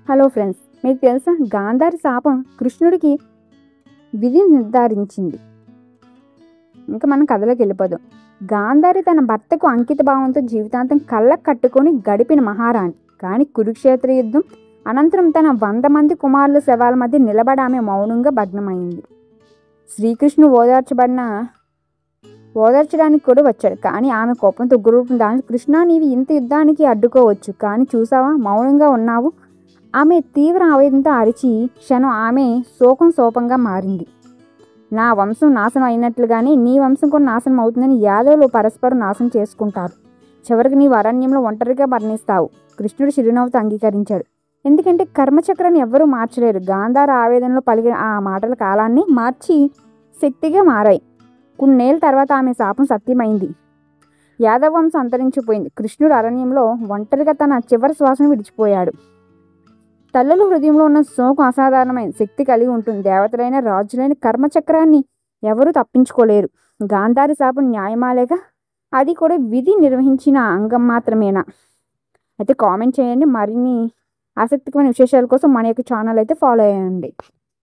Hello friends, మీకు తెలుసా గాంధారి శాపం కృష్ణుడికి విధి నిర్ధారించింది. ఇంకా మనం కథలోకి వెళ్ళిపోదాం. గాంధారి తన భర్తకు అంకిత భావంతో జీవితాంతం కళ్ళకు కట్టుకొని గడిపిన మహారాణి. కానీ కురుక్షేత్ర యుద్ధం అనంతరం తన 100 మంది కుమారుల శవాల మధ్య నిలబడి ఆమె మౌనంగా భగ్నమైంది. శ్రీకృష్ణుడు ఓదార్చడానికి కూడా వచ్చాడు. కానీ ఆమె కోపంతో ఉగ్రరూపం దాని కృష్ణ, నీవు ఇంత యుద్ధానికి అడ్డుకోవచ్చు, కానీ చూసావా మౌనంగా ఉన్నావు. ఆమె తీవ్ర ఆవేదనతో అరిచి క్షణం ఆమె శోకంగా మారింది. నా వంశం నాశనం అయినట్లుగానే నీ వంశం కూడా నాశనం అవుతుందని యాదవులు పరస్పరం నాశనం చేసుకుంటారు. చివరికి నీవు అరణ్యంలో ఒంటరిగా మరణిస్తావు. కృష్ణుడు చిరునవ్వుతో అంగీకరించాడు. ఎందుకంటే కర్మచక్రాన్ని ఎవ్వరూ మార్చలేరు. గాంధార ఆవేదనలో పలికిన ఆ మాటల కాలాన్ని మార్చి శక్తిగా మారాయి. కొన్నేళ్ళ తర్వాత ఆమె శాపం సత్యమైంది. యాదవ వంశం అంతరించిపోయింది. కృష్ణుడు అరణ్యంలో ఒంటరిగా తన చివరి శ్వాసను విడిచిపోయాడు. తల్లుల హృదయంలో ఉన్న శోకం అసాధారణమైన శక్తి కలిగి ఉంటుంది. దేవతలైన రాజులైన కర్మచక్రాన్ని ఎవరూ తప్పించుకోలేరు. గాంధారి శాపం న్యాయమాలేక అది కూడా విధి నిర్వహించిన అంగం మాత్రమేనా? అయితే కామెంట్ చేయండి. మరిన్ని ఆసక్తికరమైన విశేషాల కోసం మన యొక్క ఛానల్ అయితే ఫాలో అయ్యండి.